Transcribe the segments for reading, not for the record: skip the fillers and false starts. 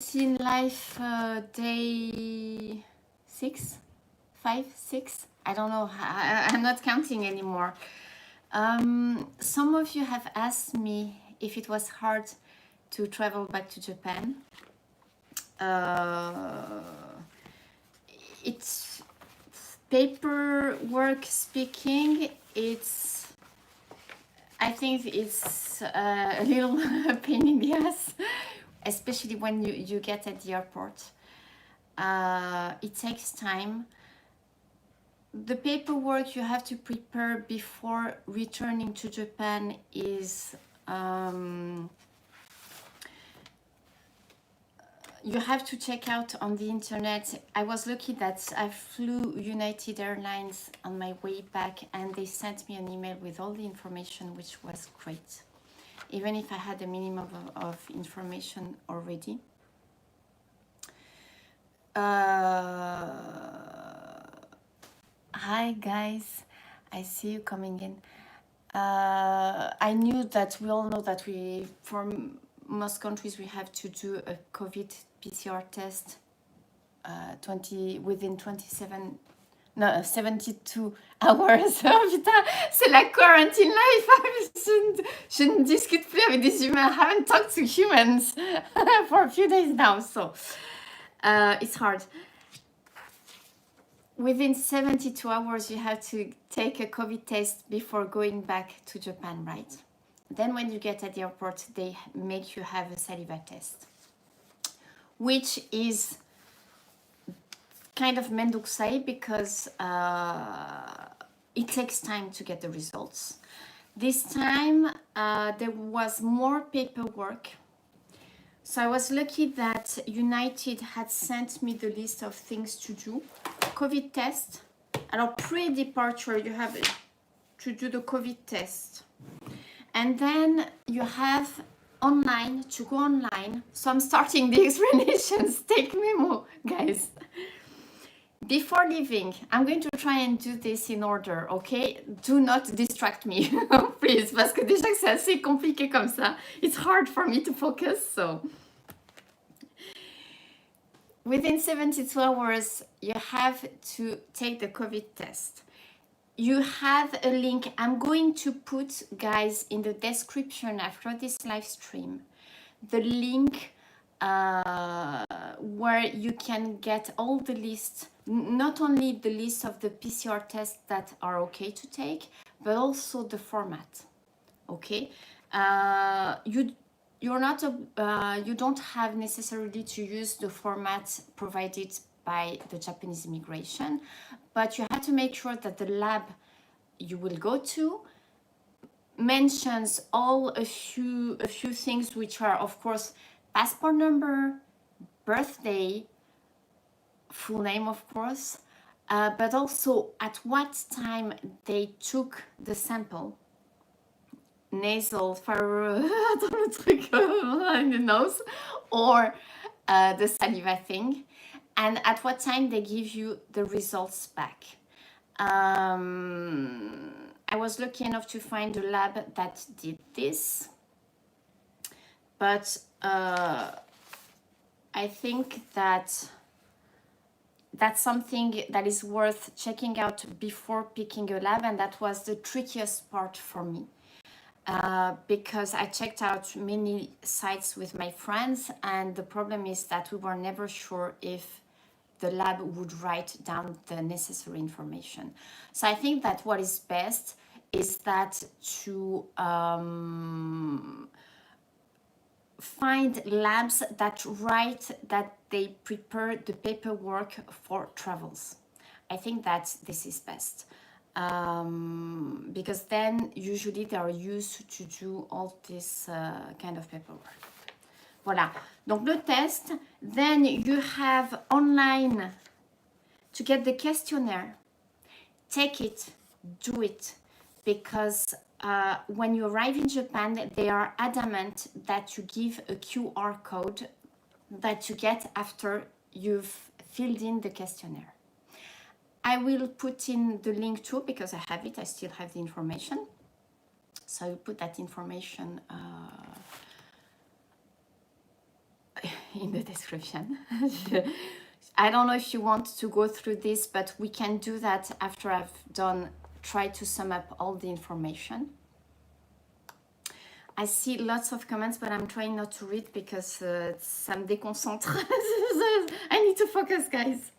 in life day 6, 5, 6. I don't know. I'm not counting anymore. Some of you have asked me if it was hard to travel back to Japan. It's paperwork speaking. I think it's a little pain in the ass, especially when you get at the airport. It takes time. The paperwork you have to prepare before returning to Japan is you have to check out on the internet. I was lucky that I flew United Airlines on my way back, and they sent me an email with all the information, which was great, even if I had a minimum of information already. Hi guys, I see you coming in. I knew that we all know that for most countries, we have to do a COVID PCR test within 72 hours. Oh, putain, c'est la quarantine life. Je ne discute plus avec des humains. I haven't talked to humans for a few days now, so it's hard. Within 72 hours, you have to take a COVID test before going back to Japan, right? Then when you get at the airport, they make you have a saliva test, which is kind of mendokusai because it takes time to get the results. This time, there was more paperwork. So I was lucky that United had sent me the list of things to do. COVID test. Alors, pre-departure, you have to do the COVID test. And then you have online, to go online. So I'm starting the explanations. Take memo, guys. Before leaving, I'm going to try and do this in order, okay? Do not distract me, please, parce que déjà que c'est assez compliqué comme ça. It's hard for me to focus, so. Within 72 hours, you have to take the COVID test. You have a link. I'm going to put, guys, in the description after this live stream, the link where you can get all the lists, not only the list of the PCR tests that are okay to take, but also the format. Okay, you don't have necessarily to use the format provided by the Japanese immigration, but you have to make sure that the lab you will go to mentions a few things, which are, of course, passport number, birthday, full name, of course, but also at what time they took the sample. Nasal, le truc in the nose, or the saliva thing, and at what time they give you the results back. I was lucky enough to find a lab that did this, but I think that that's something that is worth checking out before picking a lab, and that was the trickiest part for me. Because I checked out many sites with my friends, and the problem is that we were never sure if the lab would write down the necessary information. So I think that what is best is that to find labs that write that they prepare the paperwork for travels. I think that this is best. Because then usually they are used to do all this kind of paperwork. Voilà, donc le test. Then you have online to get the questionnaire. Take it, do it, because when you arrive in Japan, they are adamant that you give a QR code that you get after you've filled in the questionnaire. I will put in the link too, because I have it, I still have the information. So I will put that information in the description. I don't know if you want to go through this, but we can do that after I've done, try to sum up all the information. I see lots of comments, but I'm trying not to read because ça me déconcentre. I need to focus, guys.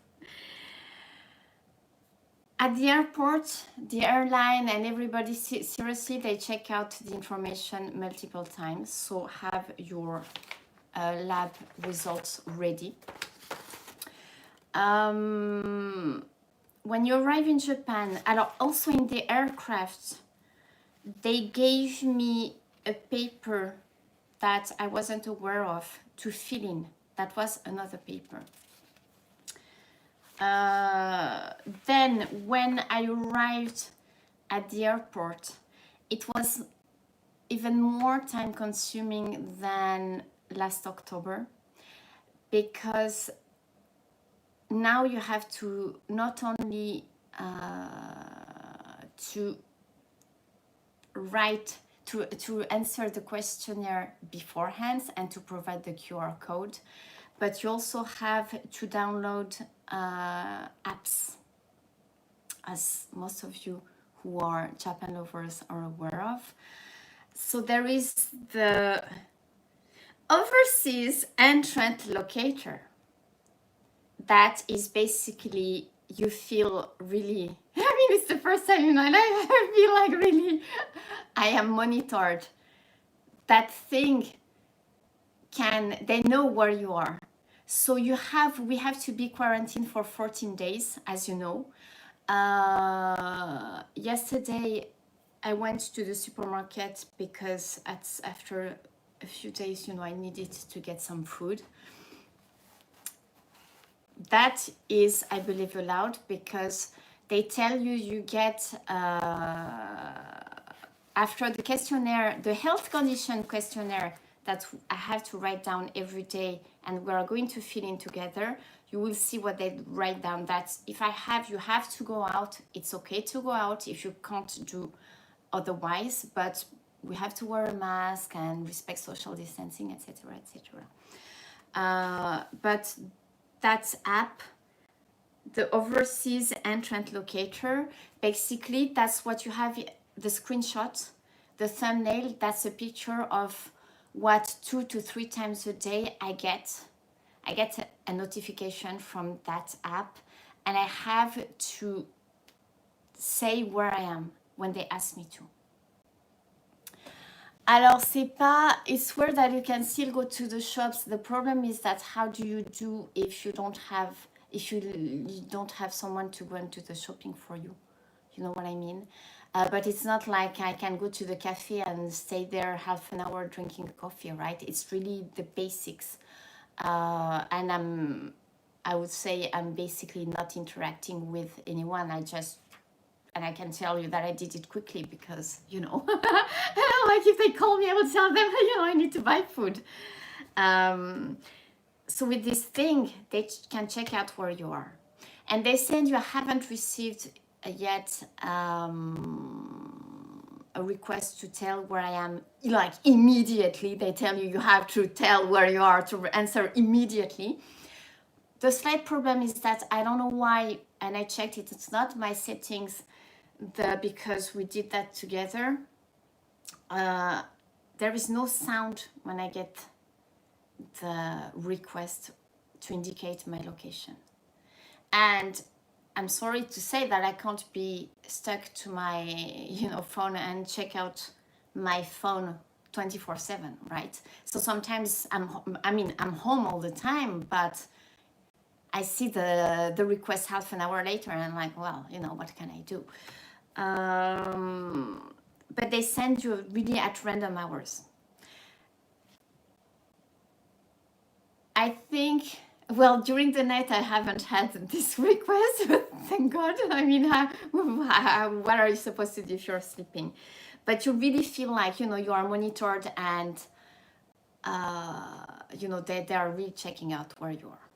At the airport, the airline and everybody, seriously, they check out the information multiple times. So have your lab results ready. When you arrive in Japan, also in the aircraft, they gave me a paper that I wasn't aware of to fill in. That was another paper. Then when I arrived at the airport, it was even more time consuming than last October, because now you have to not only to write, to answer the questionnaire beforehand and to provide the QR code, but you also have to download apps, as most of you who are Japan lovers are aware of. So there is the overseas entrant locator. That is basically, you feel really, I mean, it's the first time in my life I feel like really I am monitored. That thing they know where you are. So we have to be quarantined for 14 days, as you know. Yesterday I went to the supermarket because after a few days, I needed to get some food. That is, I believe, allowed because they tell you get, after the questionnaire, the health condition questionnaire that I have to write down every day and we are going to fill in together, you will see what they write down. That if you have to go out, it's okay to go out if you can't do otherwise, but we have to wear a mask and respect social distancing, etc., etc. But that app, the overseas entrant locator, basically that's what you have, the screenshot, the thumbnail, that's a picture of what 2 to 3 times a day I get a notification from that app, and I have to say where I am when they ask me to. Alors, it's where that you can still go to the shops. The problem is that how do you do if you don't have someone to go into the shopping for you? You know what I mean? But it's not like I can go to the cafe and stay there half an hour drinking coffee, right? It's really the basics. And I would say I'm basically not interacting with anyone. And I can tell you that I did it quickly because, like if they call me, I will tell them, I need to buy food. So with this thing, they can check out where you are. And they said you haven't received yet a request to tell where I am, like immediately. They tell you have to tell where you are to answer immediately. The slight problem is that I don't know why, and I checked it, it's not my settings, because we did that together. There is no sound when I get the request to indicate my location. And I'm sorry to say that I can't be stuck to my phone and check out my phone 24/7, right? So sometimes I'm home all the time, but I see the request half an hour later and I'm like, well, what can I do? But they send you really at random hours. I think, well, during the night I haven't had this request, but thank God. I mean, what are you supposed to do if you're sleeping? But you really feel like, you are monitored and, they are really checking out where you are.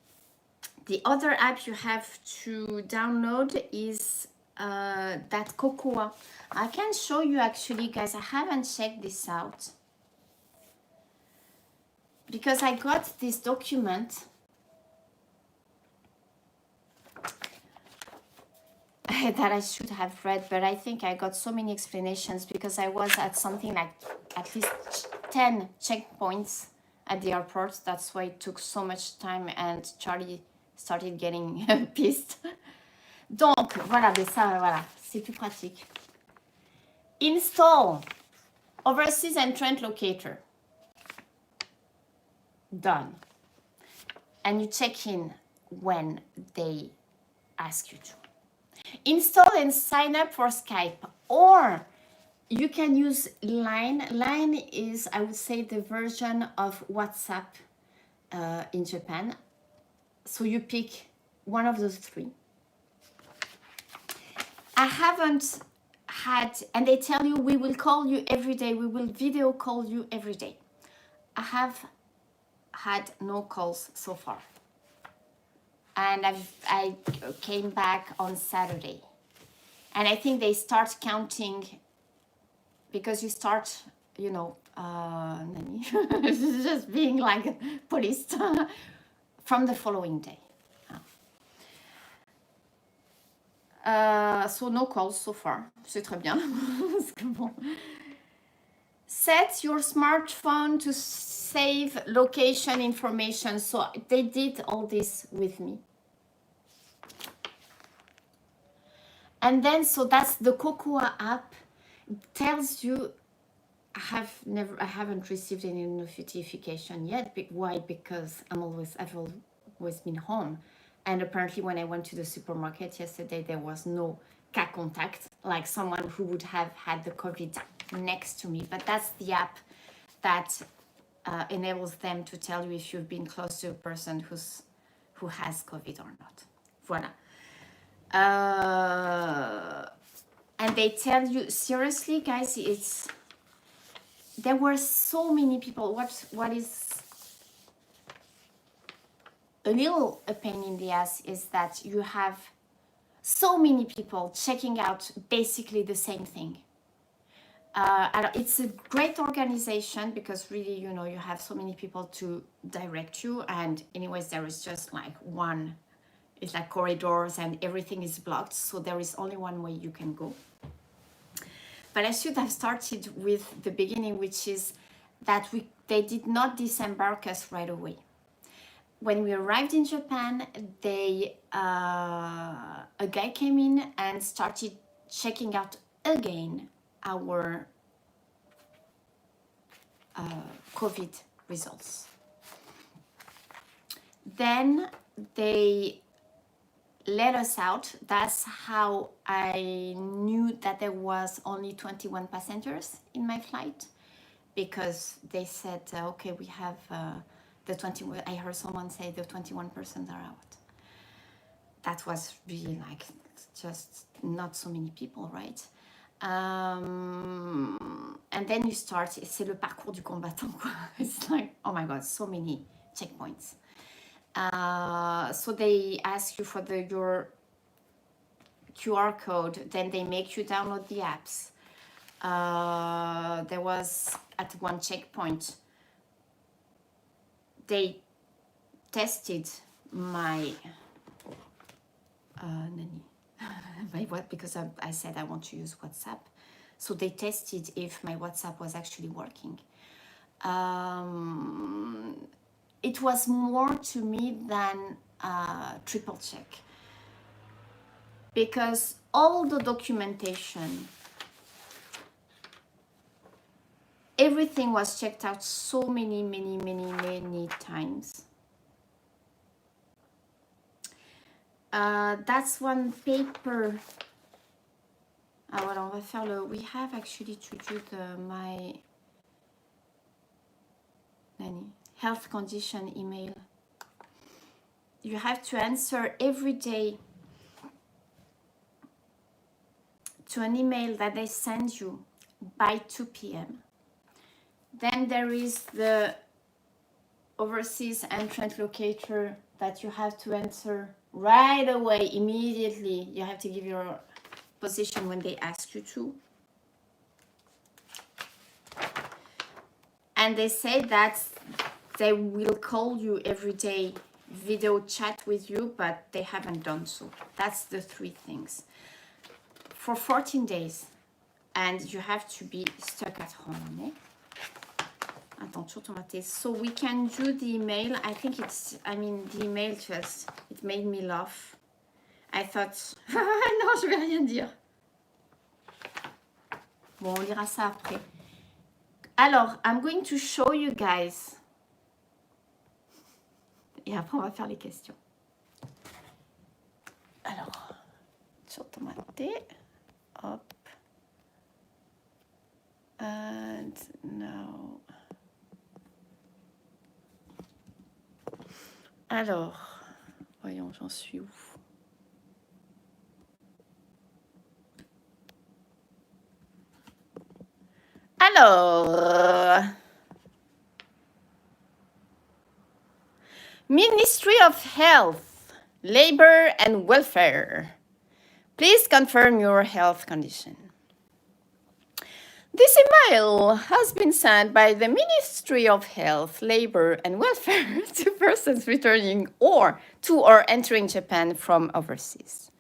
The other app you have to download is that Cocoa. I can show you actually, guys. I haven't checked this out. because I got this document that I should have read, but I think I got so many explanations because I was at something like at least 10 checkpoints at the airport. That's why it took so much time and Charlie started getting pissed. Donc, voilà, mais ça, voilà, c'est plus pratique. Install Overseas Entrant Locator. Done. And you check in when they ask you to. Install and sign up for Skype, or you can use Line. Line is, I would say, the version of WhatsApp in Japan. So you pick one of those three. I haven't had, and they tell you we will call you every day, we will video call you every day. I have had no calls so far. And I came back on Saturday. And I think they start counting because you start, you know, just being like a police from the following day. So no calls so far. C'est très bien. Set your smartphone to save location information. So they did all this with me. And then, so that's the Cocoa app. Tells you, I haven't received any notification yet. Why? Because I've always been home. And apparently when I went to the supermarket yesterday, there was no cas contact, like someone who would have had the COVID next to me. But that's the app that enables them to tell you if you've been close to a person who has COVID or not. Voilà. And they tell you, seriously, guys, there were so many people. What is a little a pain in the ass is that you have so many people checking out basically the same thing. It's a great organization because really, you know, you have so many people to direct you. And anyways, there is just like one, it's like corridors and everything is blocked. So there is only one way you can go. But I should have started with the beginning, which is that they did not disembark us right away. When we arrived in Japan, a guy came in and started checking out again our COVID results. Then they let us out. That's how I knew that there was only 21 passengers in my flight, because they said, okay, we have the 21. I heard someone say the 21% are out. That was really like just not so many people, right? And then you start, c'est le parcours du combattant, quoi. It's like, oh my God, so many checkpoints. So they ask you for your QR code, then they make you download the apps. There was at one checkpoint, they tested my by what? Because I said I want to use WhatsApp. So they tested if my WhatsApp was actually working. It was more to me than triple check, because all the documentation, everything was checked out so many times. That's one paper. Voilà, on va faire le. We have actually to do my health condition email. You have to answer every day to an email that they send you by 2 p.m. Then there is the overseas entrant locator that you have to answer right away, immediately. You have to give your position when they ask you to. And they say that they will call you every day, video chat with you, but they haven't done so. That's the 3 things. For 14 days. And you have to be stuck at home. Eh? Attends, toujours tomaté. So we can do the email. I think it's, the email just, it made me laugh. I thought, non, je vais rien dire. Bon, on lira ça après. Alors, I'm going to show you guys. Et après, on va faire les questions. Alors, sur tomaté. Hop. And now. Alors, voyons, j'en suis où? Alors, Ministry of Health, Labor and Welfare. Please confirm your health condition. This email has been sent by the Ministry of Health, Labor and Welfare to persons returning to or entering Japan from overseas.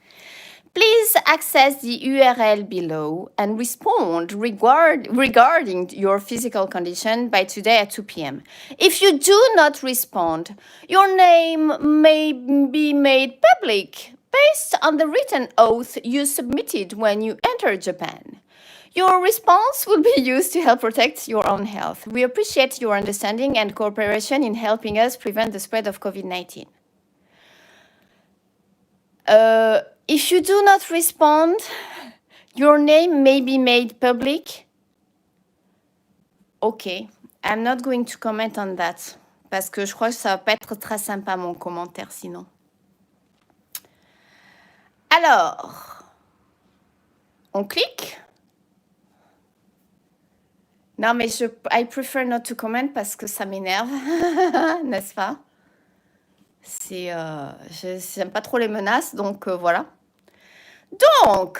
Please access the URL below and respond regarding your physical condition by today at 2 p.m. If you do not respond, your name may be made public based on the written oath you submitted when you entered Japan. Your response will be used to help protect your own health. We appreciate your understanding and cooperation in helping us prevent the spread of COVID-19. If you do not respond, your name may be made public. Okay, I'm not going to comment on that, parce que je crois que ça va pas être très sympa mon commentaire sinon. Alors, on clique. Non, mais I prefer not to comment parce que ça m'énerve, n'est-ce pas? J'aime pas trop les menaces, donc voilà. Donc,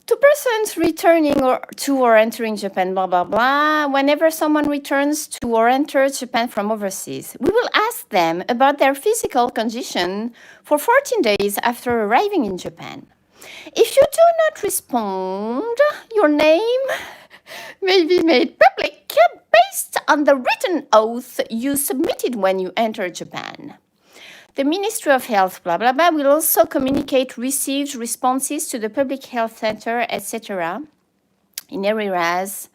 to persons returning to or entering Japan, blah, blah, blah, whenever someone returns to or enters Japan from overseas, we will ask them about their physical condition for 14 days after arriving in Japan. If you do not respond, your name may be made public based on the written oath you submitted when you entered Japan. The Ministry of Health, blah, blah, blah, will also communicate received responses to the public health center, etc., in areas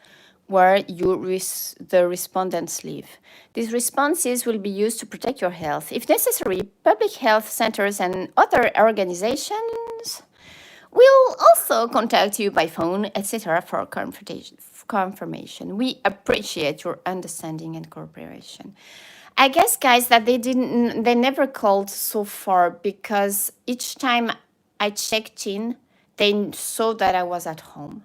where the respondents live. These responses will be used to protect your health. If necessary, public health centers and other organizations will also contact you by phone, etc., for confirmation. We appreciate your understanding and cooperation. I guess, guys, that they never called so far because each time I checked in, they saw that I was at home.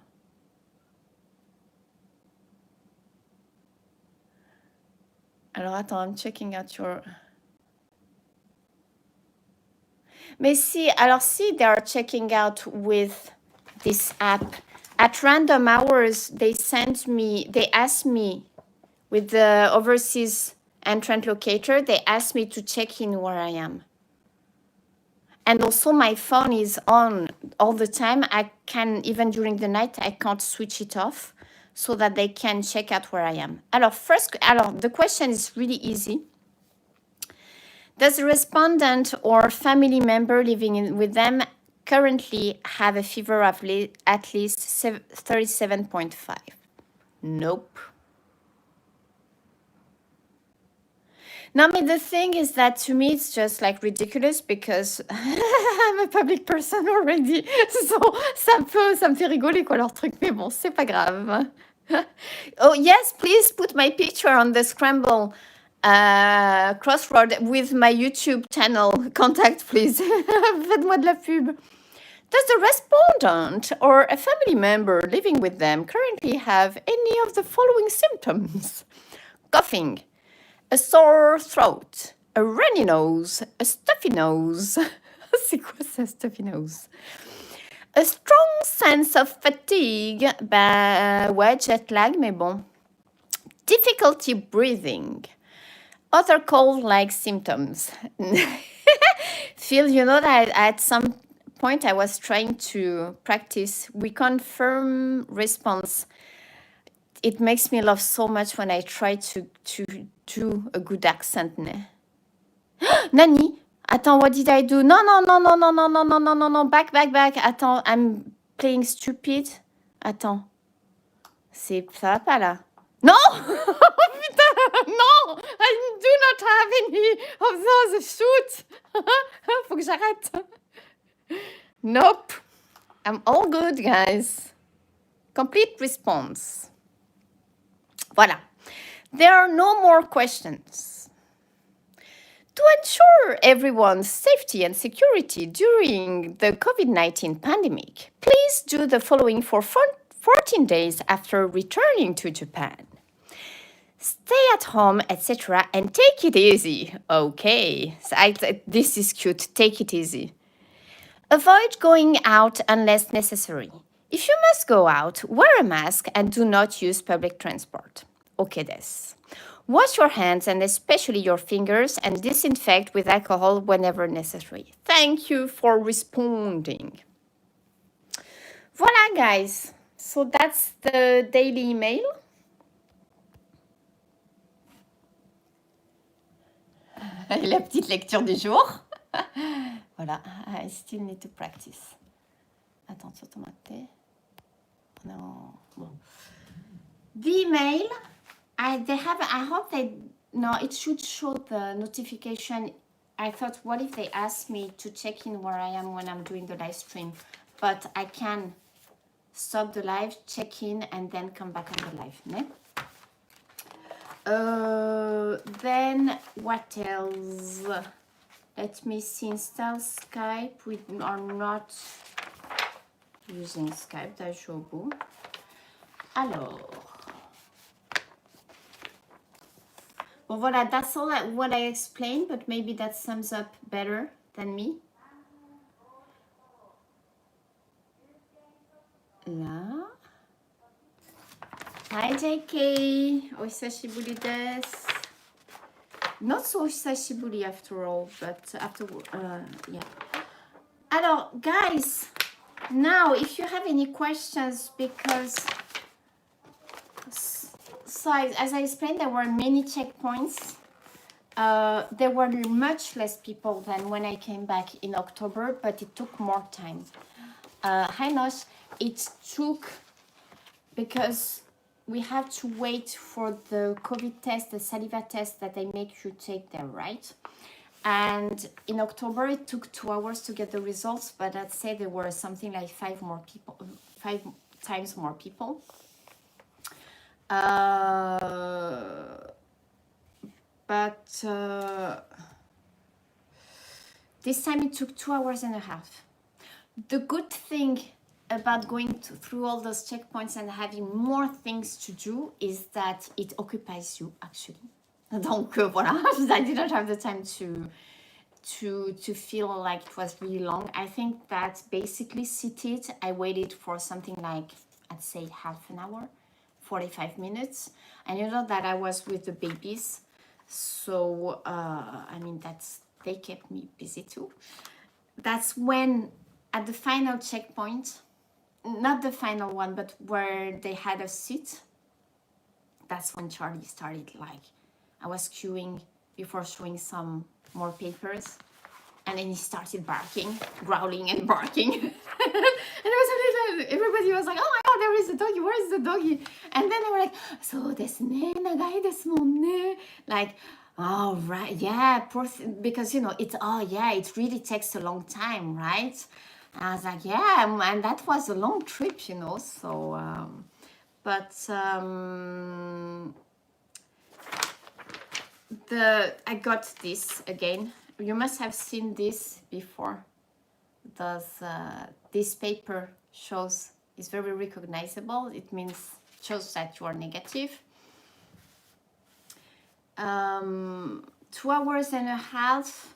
Alors, attends, I'm checking out your... Mais si, alors si they are checking out with this app, at random hours, they asked me with the overseas entrant locator, they asked me to check in where I am. And also my phone is on all the time. I can, even during the night, I can't switch it off so that they can check out where I am. Alors, the question is really easy. Does the respondent or family member living with them currently have a fever of at least 37.5? Nope. No, but the thing is that to me it's just like ridiculous because I'm a public person already. So ça me fait rigoler quoi leur truc, mais bon, c'est pas grave. Oh yes, please put my picture on the Scramble Crossroad with my YouTube channel. Contact, please. Faites-moi de la pub. Does the respondent or a family member living with them currently have any of the following symptoms? Coughing, a sore throat, a runny nose, a stuffy nose. C'est quoi ça, stuffy nose? A strong sense of fatigue. Ouais, jet lag, mais bon. Difficulty breathing. Other cold-like symptoms. Phil, you know that at some point I was trying to practice we confirm response. It makes me laugh so much when I try to do a good accent. Nani? Attends, what did I do? No, no, no, no, no, no, no, no, no, no, no. Back. Attends, I'm playing stupid. Attends. C'est ça pas là. Non! Putain, non! I do not have any of those shoots. Faut que j'arrête. Nope. I'm all good, guys. Complete response. Voilà. There are no more questions. To ensure everyone's safety and security during the COVID-19 pandemic, please do the following for 14 days after returning to Japan. Stay at home, etc., and take it easy. Okay, so this is cute. Take it easy. Avoid going out unless necessary. If you must go out, wear a mask and do not use public transport. Okay, des. Wash your hands and especially your fingers and disinfect with alcohol whenever necessary. Thank you for responding. Voilà, guys. So that's the daily email. La petite lecture du jour. Voilà, I still need to practice. Attention tomate. No. Bon. The email, I hope they, no, it should show the notification. I thought, what if they ask me to check in where I am when I'm doing the live stream? But I can stop the live, check in, and then come back on the live. Ne? Then what else? Let me see. Install Skype. We are not using Skype. That's your boo. Alors. Well, voilà, that's all what I explained, but maybe that sums up better than me. Là. Hi, JK. Ohisashiburi desu. Not so ohisashiburi after all, but after, yeah. Alors, guys, now if you have any questions, because so as I explained, there were many checkpoints. There were much less people than when I came back in October, but it took more time. Hi, Nosh. It took, because we have to wait for the COVID test, the saliva test that they make you take there, right? And in October, it took 2 hours to get the results, but I'd say there were something like 5 times more people. But this time it took 2 hours and a half. The good thing about going through all those checkpoints and having more things to do is that it occupies you, actually. Donc voilà, I didn't have the time to feel like it was really long. I think that basically seated, I waited for something like, I'd say half an hour, 45 minutes. And you know that I was with the babies. So, I mean, they kept me busy too. That's when, at the final checkpoint, not the final one, but where they had a seat, that's when Charlie started, like, I was queuing before showing some more papers, and then he started barking, growling and barking. And everybody was like, oh my god, there is a doggy, where is the doggy? And then they were like, so desu ne, nagai desu mon ne. Like, oh right, yeah, because you know, it really takes a long time, right? And I was like, yeah, and that was a long trip, you know, so, I got this again. You must have seen this before. This paper is very recognizable. It shows that you are negative. 2 hours and a half.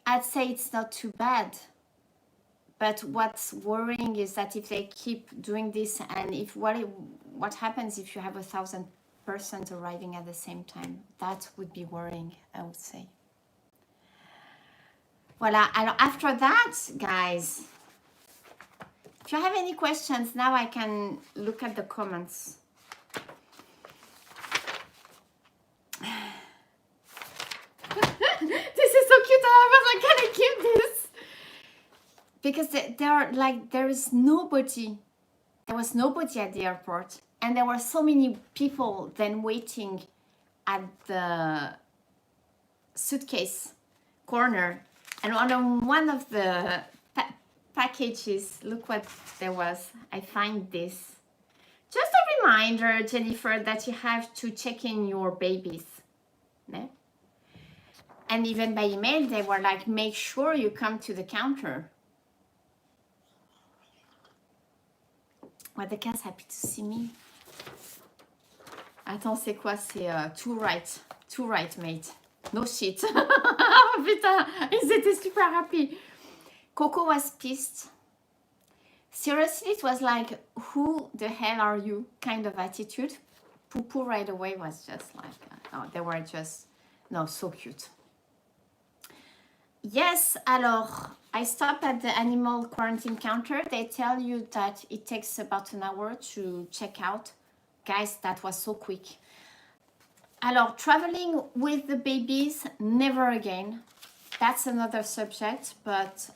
I'd say it's not too bad, But what's worrying is that if they keep doing this, and if what happens if you have 1,000 persons arriving at the same time? That would be worrying, I would say. Voilà. Alors after that, guys, if you have any questions, now I can look at the comments. This is so cute. I was like, can I keep this? Because there are like, there was nobody at the airport, and there were so many people then waiting at the suitcase corner, and on one of the packages, look what there was. I find this. Just a reminder, Jennifer, that you have to check in your babies. No? And even by email, they were like, make sure you come to the counter. Well, the cat's happy to see me. Attends, c'est quoi? C'est too right, mate. No shit. Oh, putain, ils étaient super happy. Coco was pissed. Seriously, it was like, who the hell are you kind of attitude. Poo right away was just like, oh, they were just, no, so cute. Yes, alors, I stopped at the animal quarantine counter. They tell you that it takes about an hour to check out. Guys, that was so quick. Alors, traveling with the babies, never again. That's another subject, but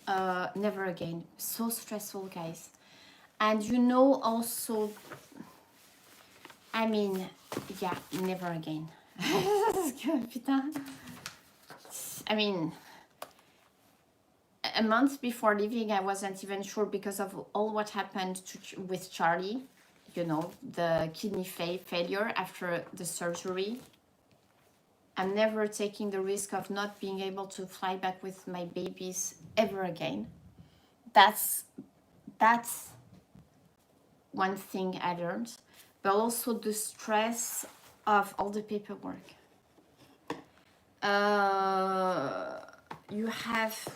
never again. So stressful, guys. And you know also, I mean, yeah, never again. Putain. I mean, a month before leaving, I wasn't even sure because of all what happened with Charlie. You know, the kidney failure after the surgery. I'm never taking the risk of not being able to fly back with my babies ever again. That's one thing I learned, but also the stress of all the paperwork. You have,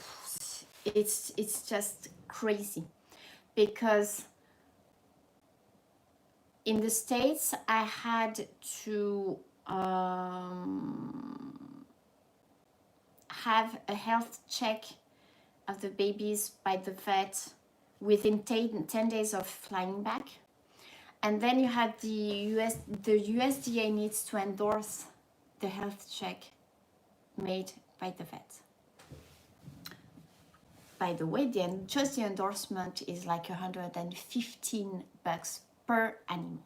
it's just crazy, because in the States I had to have a health check of the babies by the vet within 10 days of flying back, and then you have the USDA needs to endorse the health check made by the vet. By the way, just the endorsement is like $115 per animal.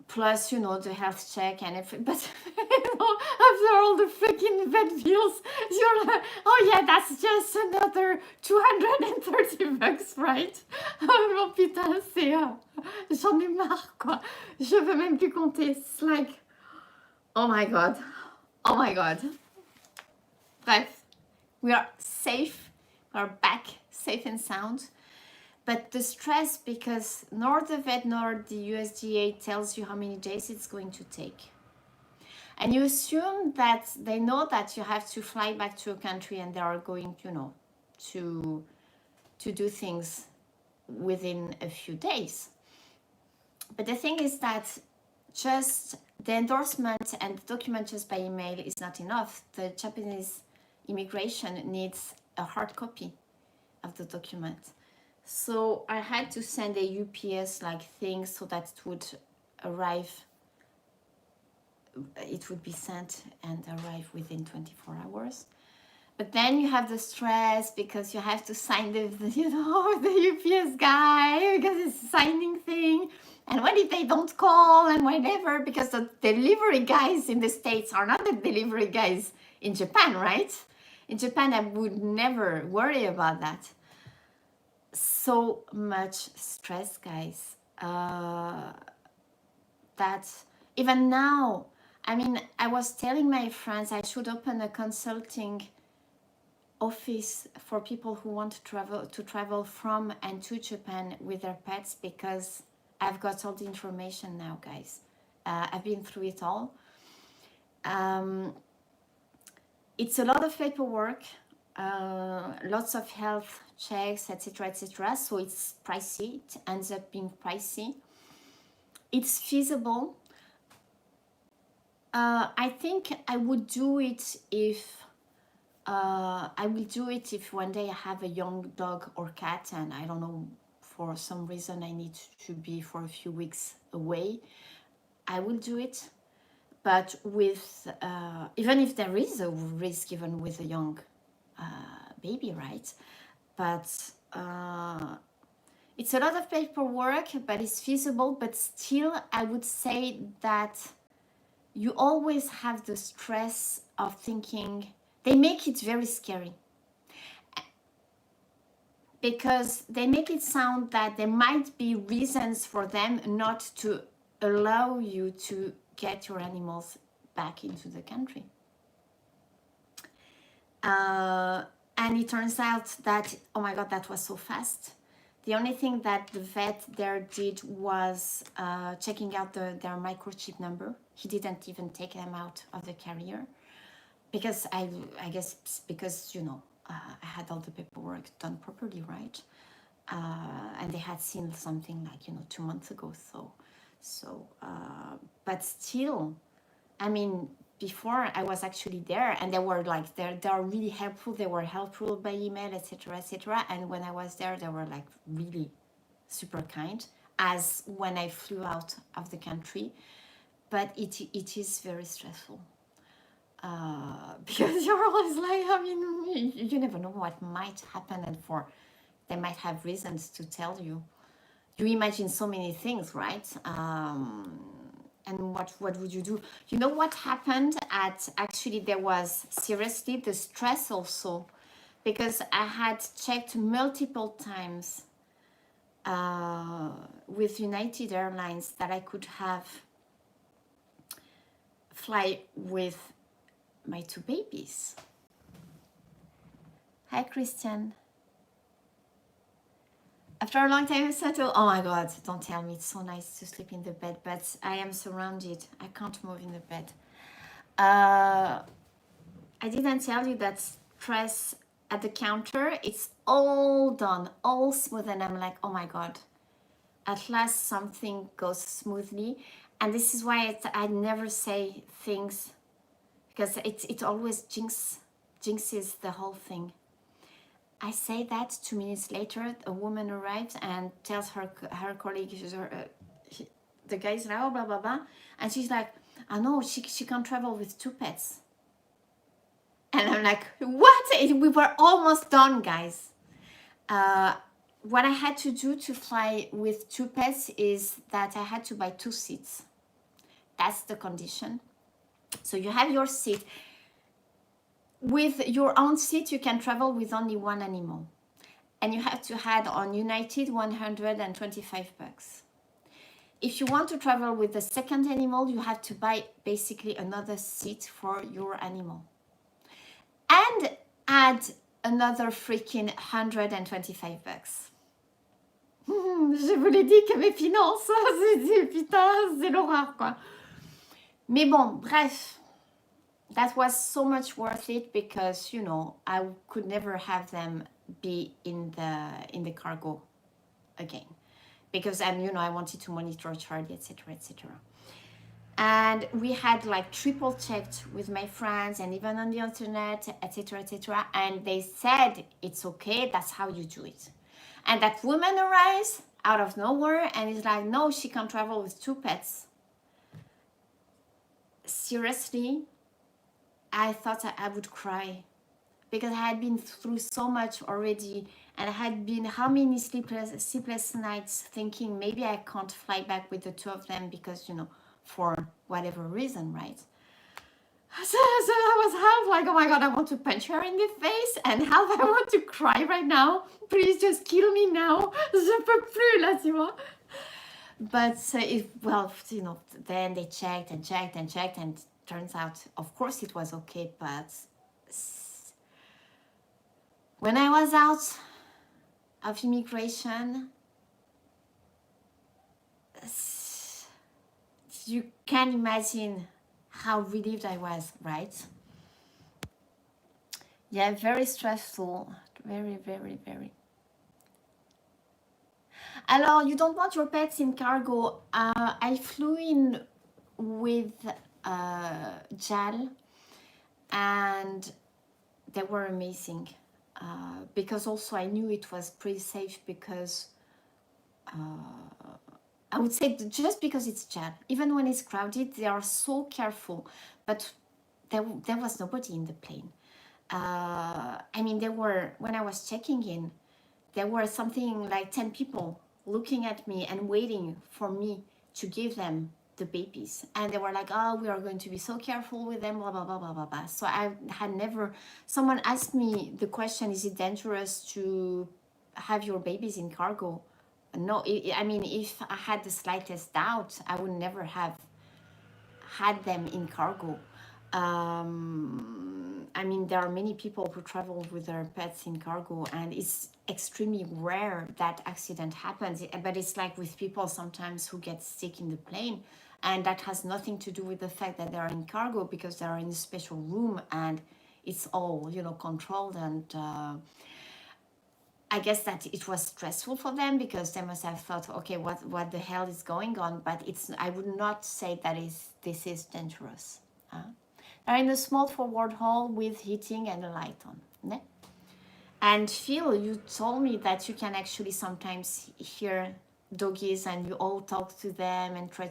Plus, you know, the health check and everything. But you know, after all the freaking vet bills, you're like, oh yeah, that's just another $230, right? Oh putain, c'est... j'en ai marre, quoi. Je veux même plus compter. It's like, oh my god. Oh my god. Bref, we are safe. We are back, safe and sound. But the stress, because nor the vet nor the USDA tells you how many days it's going to take. And you assume that they know that you have to fly back to a country and they are going, you know, to do things within a few days. But the thing is that just the endorsement and the document just by email is not enough. The Japanese immigration needs a hard copy of the document. So I had to send a UPS like thing so that it would arrive, it would be sent and arrive within 24 hours. But then you have the stress because you have to sign the you know, the UPS guy, because it's a signing thing. And what if they don't call and whatever, because the delivery guys in the States are not the delivery guys in Japan, right? In Japan, I would never worry about that. So much stress, guys, that even now, I mean, I was telling my friends I should open a consulting office for people who want to travel from and to Japan with their pets, because I've got all the information now, guys. I've been through it all. It's a lot of paperwork. lots of health checks, etc., etc. So it's pricey. It ends up being pricey. It's feasible. I think I would do it if I will do it if one day I have a young dog or cat and I don't know, for some reason I need to be for a few weeks away. I will do it. But with even if there is a risk, even with a young baby, right? But it's a lot of paperwork, but it's feasible. But still, I would say that you always have the stress of thinking. They make it very scary because they make it sound that there might be reasons for them not to allow you to get your animals back into the country. And it turns out that, oh my God, that was so fast. The only thing that the vet there did was checking out their microchip number. He didn't even take them out of the carrier because I guess because, you know, I had all the paperwork done properly, right? And they had seen something like, you know, 2 months ago. But still, I mean, before I was actually there, and they were like, they are really helpful. They were helpful by email, etc., etc. And when I was there, they were like really super kind, as when I flew out of the country. But it is very stressful because you're always like, I mean, you never know what might happen, and they might have reasons to tell you. You imagine so many things, right? And what would you do? You know what happened actually there was seriously the stress also, because I had checked multiple times with United Airlines that I could have fly with my 2 babies. Hi, Christian. After a long time settled, oh my God, don't tell me, it's so nice to sleep in the bed, but I am surrounded. I can't move in the bed. I didn't tell you that stress at the counter, it's all done, all smooth, and I'm like, oh my God, at last something goes smoothly. And this is why I never say things, because it always jinxes the whole thing. I say that 2 minutes later, a woman arrives and tells her colleague, the guy's like, oh, blah, blah, blah. And she's like, I know, she can't travel with 2 pets. And I'm like, what? We were almost done, guys. What I had to do to fly with 2 pets is that I had to buy 2 seats. That's the condition. So you have your seat. With your own seat, you can travel with only 1 animal. And you have to add on United $125. If you want to travel with the second animal, you have to buy basically another seat for your animal. And add another freaking $125. Je vous l'ai dit que mes finances, c'est l'horreur, quoi. Mais bon, bref. That was so much worth it because, you know, I could never have them be in the cargo again, because I wanted to monitor Charlie, etc., etc. And we had like triple checked with my friends and even on the internet, etc., etc. And they said it's okay. That's how you do it. And that woman arrives out of nowhere and is like, no, she can travel with 2 pets. Seriously. I thought I would cry because I had been through so much already, and I had been how many sleepless nights thinking maybe I can't fly back with the 2 of them because, you know, for whatever reason, right? So I was half like, oh my God, I want to punch her in the face, and half I want to cry right now. Please just kill me now. Je peux plus là, tu vois. But well, you know, then they checked and checked and checked, and turns out, of course, it was okay. But when I was out of immigration, you can imagine how relieved I was, right? Yeah, very stressful. Very, very, very. Alors, you don't want your pets in cargo. I flew in with JAL and they were amazing. Because also I knew it was pretty safe because I would say just because it's JAL, even when it's crowded, they are so careful. But there was nobody in the plane. I mean, there were, when I was checking in, there were something like 10 people looking at me and waiting for me to give them the babies. And they were like, oh, we are going to be so careful with them, blah, blah, blah, blah, blah, blah. So I had never, someone asked me the question, is it dangerous to have your babies in cargo? No, I mean, if I had the slightest doubt, I would never have had them in cargo. I mean, there are many people who travel with their pets in cargo, and it's extremely rare that accident happens. But it's like with people sometimes who get sick in the plane, and that has nothing to do with the fact that they are in cargo because they are in a special room and it's all, you know, controlled. And I guess that it was stressful for them because they must have thought, okay, what the hell is going on? But it's, I would not say that this is dangerous. They're in a small forward hall with heating and a light on. Ne? And Phil, you told me that you can actually sometimes hear doggies and you all talk to them and try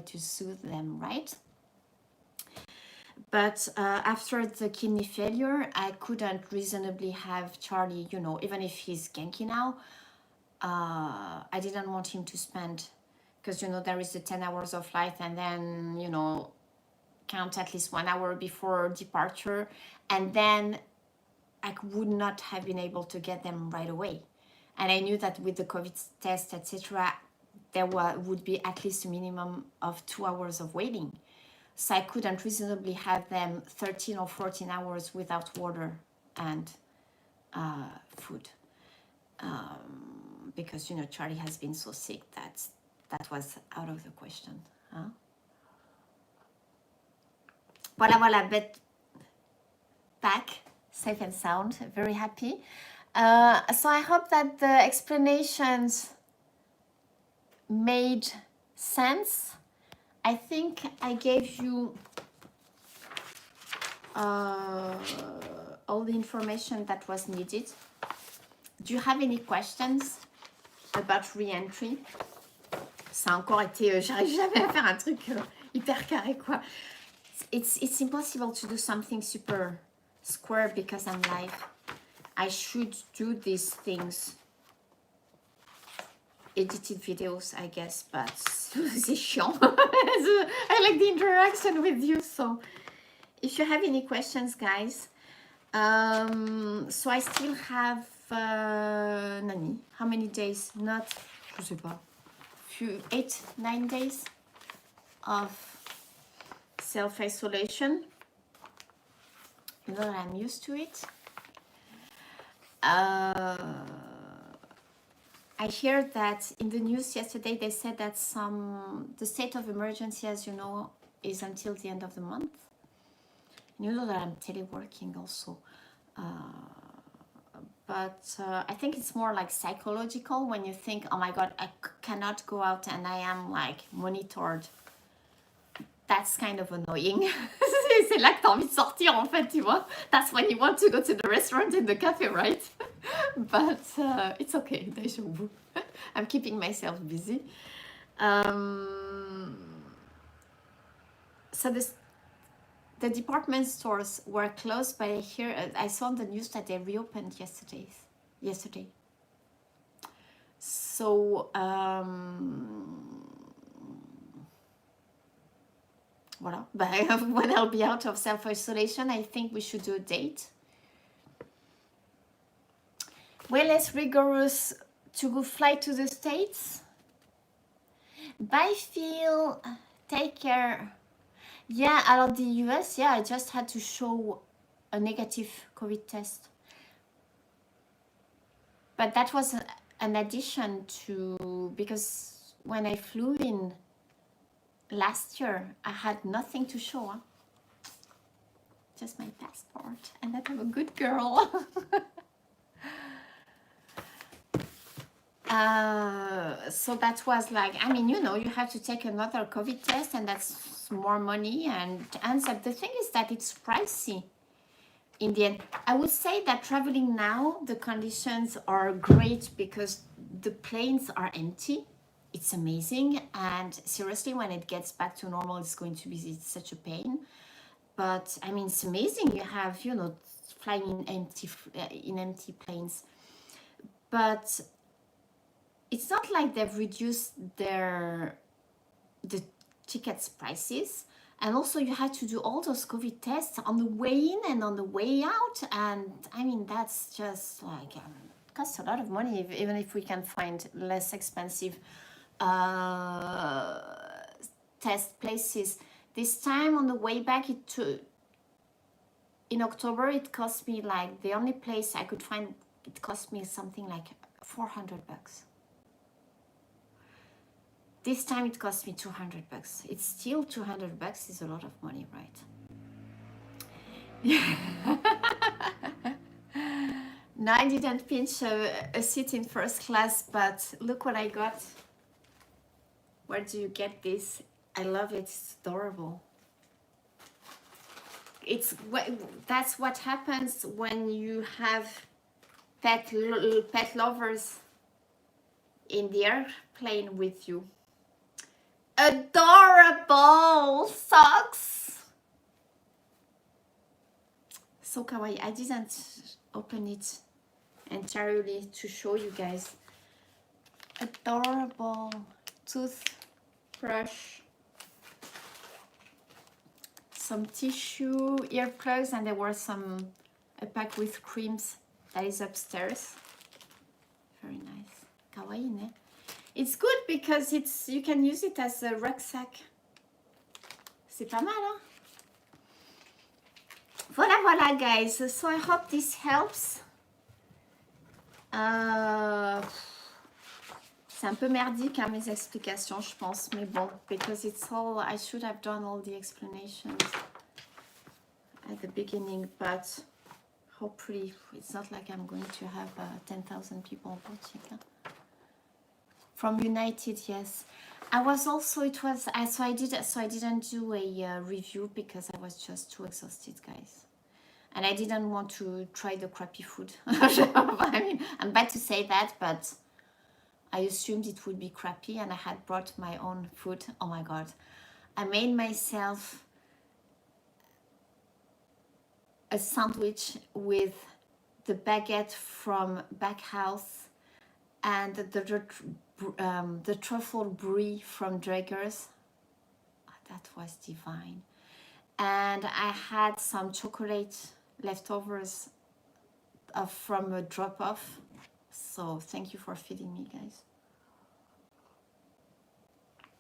to soothe them, right? But after the kidney failure, I couldn't reasonably have Charlie, you know, even if he's Genki now, I didn't want him to spend, because, you know, there is the 10 hours of flight and then, you know, count at least 1 hour before departure. And then I would not have been able to get them right away. And I knew that with the COVID test, etc., there would be at least a minimum of 2 hours of waiting. So I couldn't reasonably have them 13 or 14 hours without water and food. Because, you know, Charlie has been so sick that that was out of the question. Huh? Voilà, voilà, but back, safe and sound, very happy. So I hope that the explanations made sense. I think I gave you all the information that was needed. Do you have any questions about re-entry? Ça a encore été, j'arrive jamais à faire un truc hyper carré quoi. It's impossible to do something super square because I'm live. I should do these things, edited videos, I guess, but c'est chiant. I like the interaction with you, so if you have any questions, guys. So I still have Nani, how many days? Not, je sais pas, 8-9 days of self-isolation. You know, I'm used to it. I heard that in the news yesterday they said that the state of emergency, as you know, is until the end of the month. You know that I'm teleworking also. But I think it's more like psychological when you think, oh my God, I cannot go out and I am like monitored. That's kind of annoying. C'est là que t'as envie de sortir en fait, tu vois. That's when you want to go to the restaurant and the cafe, right? But it's okay, déjà vu. I'm keeping myself busy. So the department stores were closed, but I saw on the news that they reopened yesterday. So voilà. But when I'll be out of self-isolation, I think we should do a date. Way less rigorous to go fly to the States. Bye, Phil. Take care. Yeah, alors the US, yeah, I just had to show a negative COVID test. But that was an addition to, because when I flew in last year, I had nothing to show. Huh? just my passport and that I'm a good girl. So that was like, I mean, you know, you have to take another COVID test and that's more money and ends up. The thing is that it's pricey in the end. I would say that traveling now, the conditions are great because the planes are empty. It's amazing. And seriously, when it gets back to normal, it's going to be such a pain. But I mean, it's amazing. You have, you know, flying in empty planes. But it's not like they've reduced the tickets prices. And also you had to do all those COVID tests on the way in and on the way out. And I mean, that's just like, it costs a lot of money, even if we can find less expensive test places. This time on the way back, in October, it cost me like, the only place I could find, it cost me something like $400. This time it cost me $200. It's still $200 is a lot of money, right? Yeah. No, I didn't pinch a seat in first class, but look what I got. Where do you get this? I love it. It's adorable. That's what happens when you have pet lovers in the airplane with you. Adorable socks. So kawaii. I didn't open it entirely to show you guys. Adorable toothbrush, some tissue, earplugs, and there were a pack with creams that is upstairs. Very nice. Kawaii, ne? It's good because you can use it as a rucksack. C'est pas mal, hein? Voilà, guys. So I hope this helps. C'est un peu merdique, hein, mes explications, je pense. Mais bon, because it's all... I should have done all the explanations at the beginning, but hopefully it's not like I'm going to have 10,000 people watching. Huh? From United, yes. I was also, I didn't do a review because I was just too exhausted, guys. And I didn't want to try the crappy food. I mean, I'm bad to say that, but I assumed it would be crappy and I had brought my own food. Oh my God. I made myself a sandwich with the baguette from Backhouse and the truffle brie from Draeger's. That was divine. And I had some chocolate leftovers from a drop-off. So thank you for feeding me, guys.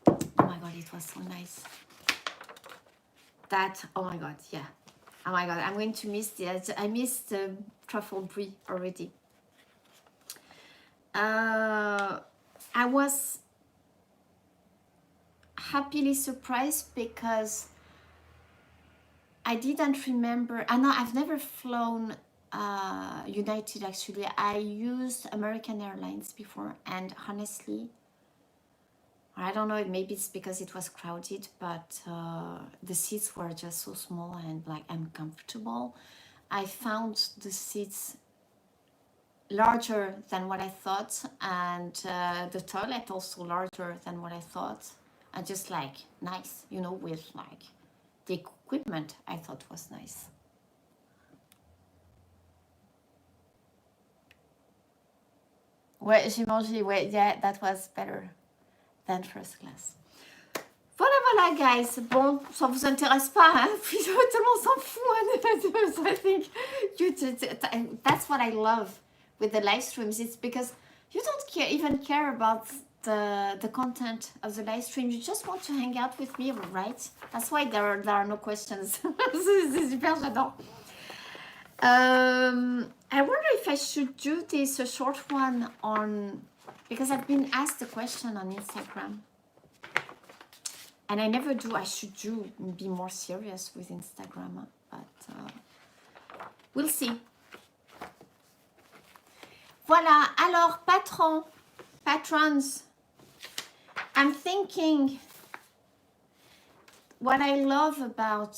Oh my God, it was so nice. Oh my God, yeah. Oh my God, I'm going to miss I missed the truffle brie already. I was happily surprised because I didn't remember. No, I've never flown United actually. I used American Airlines before, and honestly, I don't know, maybe it's because it was crowded, but the seats were just so small and like uncomfortable. I found the seats larger than what I thought, and the toilet also larger than what I thought, and just like nice, you know, with like the equipment I thought was nice. Ouais, j'ai mangé, ouais, yeah, that was better than first class. Voilà, guys. Bon, ça vous intéresse pas, hein? Puis tout le monde s'en fout, hein? So I think that's what I love with the live streams. It's because you don't even care about the content of the live stream. You just want to hang out with me, right? That's why there are no questions. C'est super, j'adore. I wonder if I should do this a short one on, because I've been asked a question on Instagram. And I never do. I should be more serious with Instagram. but we'll see. Voilà, alors patrons, I'm thinking what I love about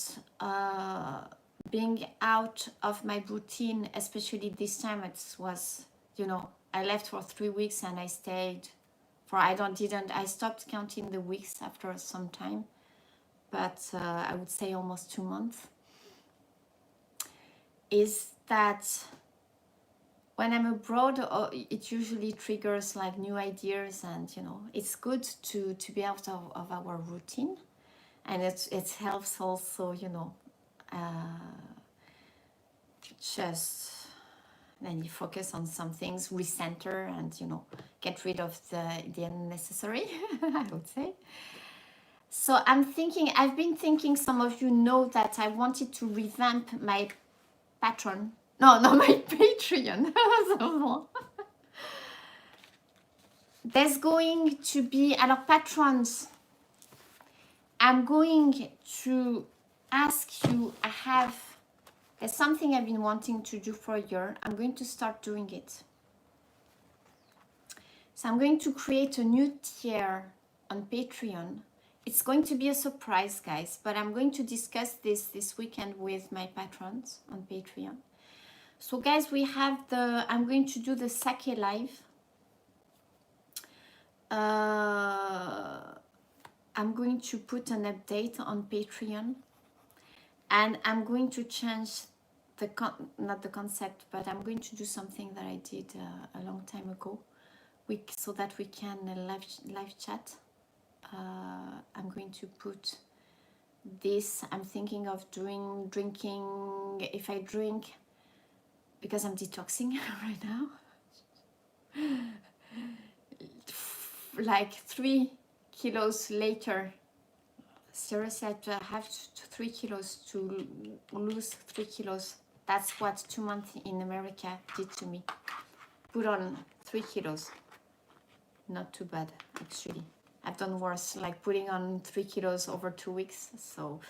being out of my routine, especially this time, it was, you know, I left for 3 weeks and I stayed for, I stopped counting the weeks after some time, but I would say almost 2 months, is that when I'm abroad, it usually triggers like new ideas, and you know, it's good to be out of our routine, and it helps also, you know, just then you focus on some things, recenter, and you know, get rid of the unnecessary. I would say. So I've been thinking, some of you know that I wanted to revamp my Patreon. No, not my Patreon. There's going to be, alors patrons, I'm going to ask you, there's something I've been wanting to do for a year. I'm going to start doing it. So I'm going to create a new tier on Patreon. It's going to be a surprise, guys, but I'm going to discuss this weekend with my patrons on Patreon. So guys, I'm going to do the sake live. I'm going to put an update on Patreon, and I'm going to change not the concept, but I'm going to do something that I did a long time ago, so that we can live chat. I'm going to put this. I'm thinking of drinking. If I drink, because I'm detoxing right now, like 3 kilos later. Seriously, I have 3 kilos to lose 3 kilos. That's what 2 months in America did to me. Put on 3 kilos. Not too bad, actually. I've done worse, like putting on 3 kilos over 2 weeks. So,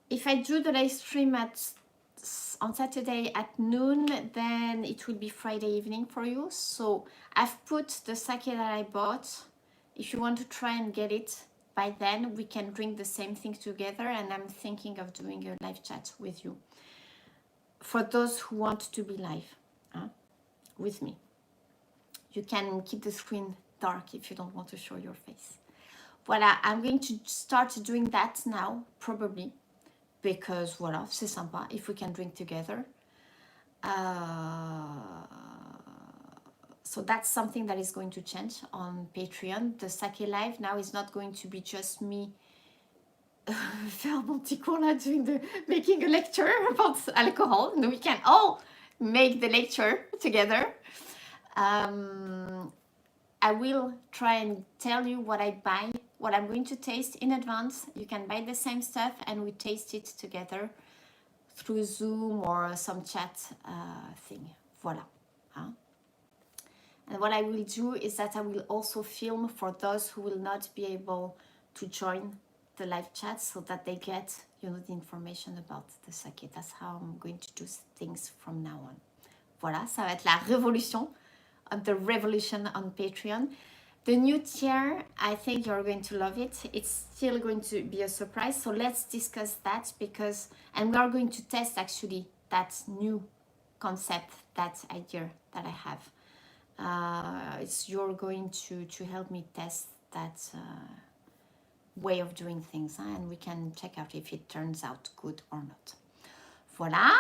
if I do the live stream on Saturday at noon, then it will be Friday evening for you. So I've put the sake that I bought. If you want to try and get it by then, we can drink the same thing together, and I'm thinking of doing a live chat with you. For those who want to be live with me, you can keep the screen dark if you don't want to show your face. Voilà, I'm going to start doing that now, probably, because voilà, c'est sympa if we can drink together. So that's something that is going to change on Patreon. The sake live now is not going to be just me making a lecture about alcohol. No, we can all make the lecture together. I will try and tell you what I buy, what I'm going to taste in advance. You can buy the same stuff and we taste it together through Zoom or some chat thing. Voilà. And what I will do is that I will also film for those who will not be able to join the live chat, so that they get, you know, the information about the sake. That's how I'm going to do things from now on. Voilà, ça va être la révolution, the revolution on Patreon. The new tier, I think you're going to love it. It's still going to be a surprise, so let's discuss that, and we are going to test actually that new concept, that idea that I have. You're going to help me test that way of doing things, and we can check out if it turns out good or not. Voilà.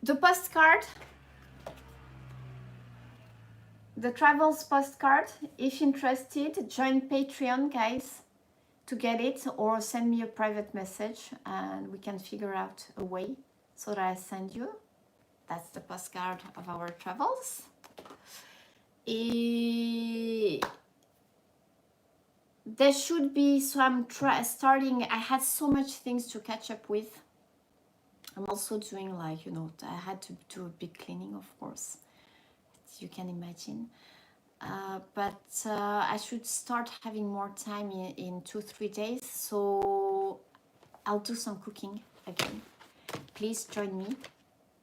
The postcard, the travels postcard. If interested, join Patreon, guys, to get it, or send me a private message and we can figure out a way so that I send you. That's the postcard of our travels. There should be, so I'm starting, I had so much things to catch up with. I'm also doing, I had to do a big cleaning, of course, as you can imagine. but I should start having more time in 2-3 days, so I'll do some cooking again. Please join me,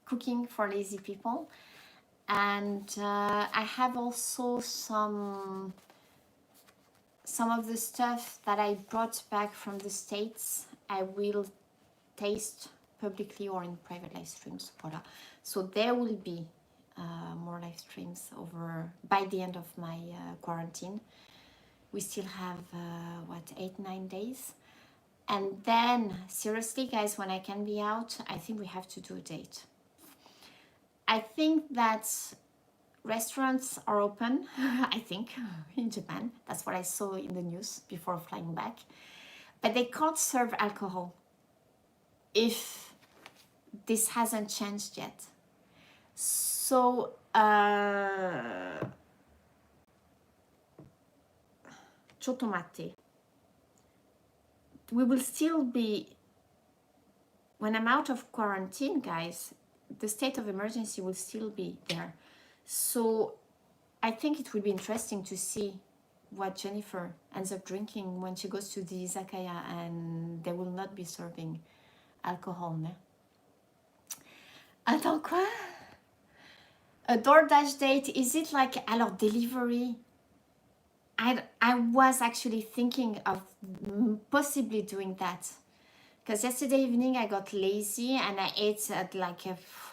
cooking for lazy people. And I have also some of the stuff that I brought back from the States. I will taste publicly or in private live streams. Voila. So there will be more live streams over by the end of my quarantine. We still have 8-9 days, and then seriously guys, when I can be out, I think we have to do a date. I think that restaurants are open, I think, in Japan. That's what I saw in the news before flying back. But they can't serve alcohol if this hasn't changed yet. So, chotomate. We will still be, when I'm out of quarantine, guys, the state of emergency will still be there. So I think it will be interesting to see what Jennifer ends up drinking when she goes to the izakaya and they will not be serving alcohol. Ne? Attends, quoi? A DoorDash date, is it like alors delivery? I was actually thinking of possibly doing that. Because yesterday evening, I got lazy and I ate at like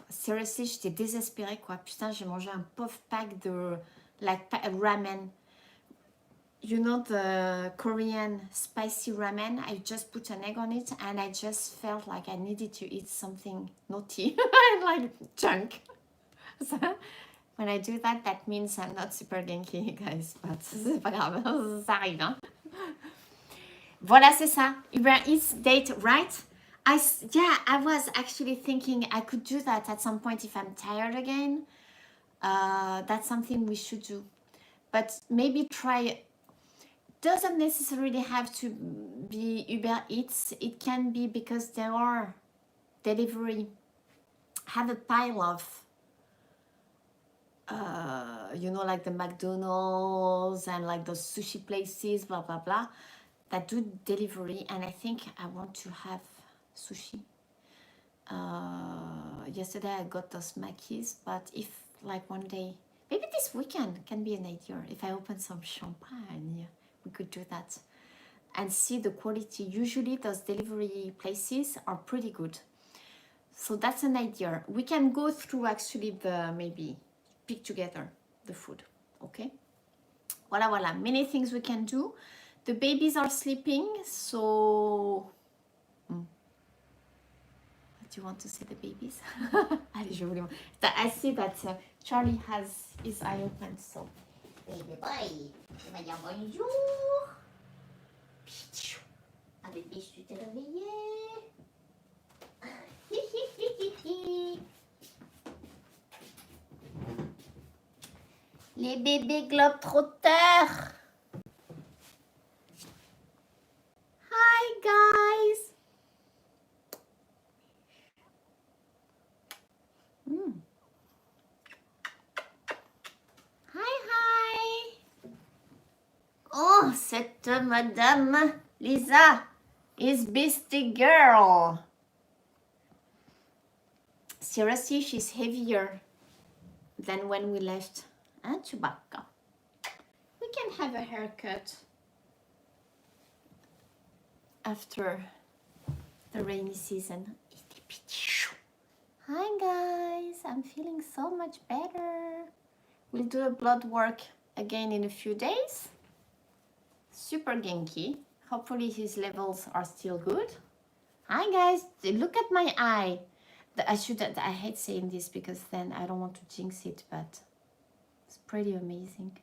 seriously, j'étais désespérée quoi. Putain, j'ai mangé un pauvre pack de like ramen. You know the Korean spicy ramen? I just put an egg on it and I just felt like I needed to eat something naughty, like junk. So, when I do that, that means I'm not super genki, guys. But c'est pas grave, ça arrive. Hein? Voilà, c'est ça. Uber Eats date, right? I was actually thinking I could do that at some point if I'm tired again. That's something we should do. But maybe try. Doesn't necessarily have to be Uber Eats. It can be because there are delivery. Have a pile of you know, like the McDonald's and like those sushi places, blah blah blah, that do delivery. And I think I want to have sushi. Yesterday I got those Mackies, but if like one day, maybe this weekend can be an idea. If I open some champagne, we could do that and see the quality. Usually those delivery places are pretty good. So that's an idea. We can go through actually the maybe pick together the food. Okay. Voila. Many things we can do. The babies are sleeping, so do you want to see the babies? Allez, je voulais... I see that Charlie has his eye open, so baby boy, tu vas dire bonjour. Ah bébé, je t'ai réveillé. Les bébés globetrotters. Hi guys. Hi. Oh, cette madame Lisa is beastie girl. Seriously, she's heavier than when we left. And Chewbacca. We can have a haircut after the rainy season. Hi guys, I'm feeling so much better. We'll do a blood work again in a few days. Super genki. Hopefully his levels are still good. Hi guys, look at my eye. I hate saying this because then I don't want to jinx it, but it's pretty amazing.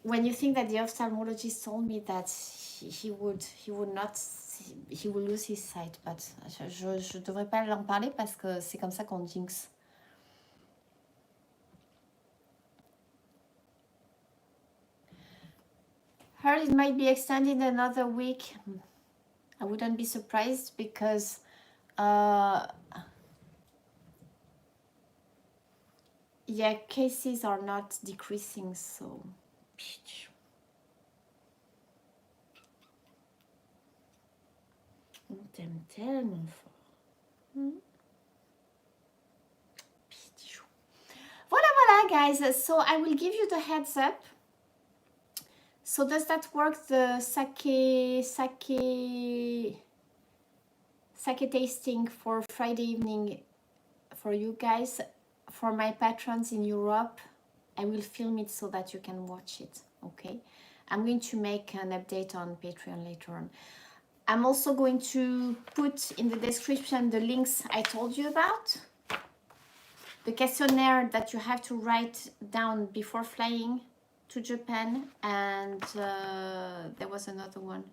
When you think that the ophthalmologist told me that he would lose his sight, but je devrais pas en parler parce que c'est comme ça qu'on jinx. Heard it might be extended another week. I wouldn't be surprised because yeah, cases are not decreasing, so on t'aime tellement fort. Voilà guys, so I will give you the heads up. So does that work, the sake tasting for Friday evening for you guys? For my patrons in Europe, I will film it so that you can watch it, okay? I'm going to make an update on Patreon later on. I'm also going to put in the description the links I told you about. The questionnaire that you have to write down before flying to Japan, and there was another one.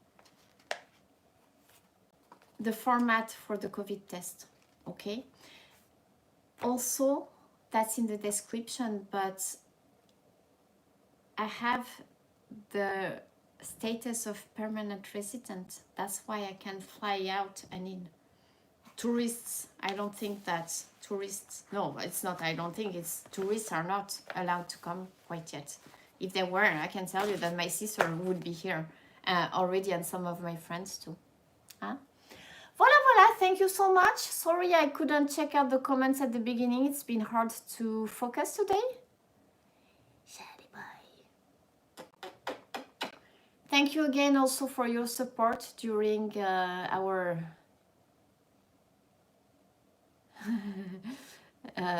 The format for the COVID test, okay? Also, that's in the description, but I have the status of permanent resident. That's why I can fly out and in. Tourists, I don't think that tourists, no, it's not, I don't think it's, tourists are not allowed to come quite yet. If they were, I can tell you that my sister would be here already, and some of my friends too. Huh? Voilà, thank you so much. Sorry I couldn't check out the comments at the beginning. It's been hard to focus today. Thank you again also for your support during our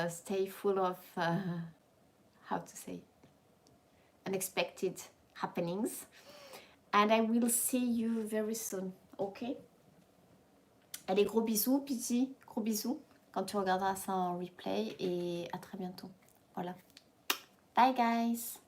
stay full of, how to say, unexpected happenings. And I will see you very soon, ok? Allez, gros bisous, Piti, gros bisous, quand tu regarderas ça en replay, et à très bientôt. Voilà. Bye, guys!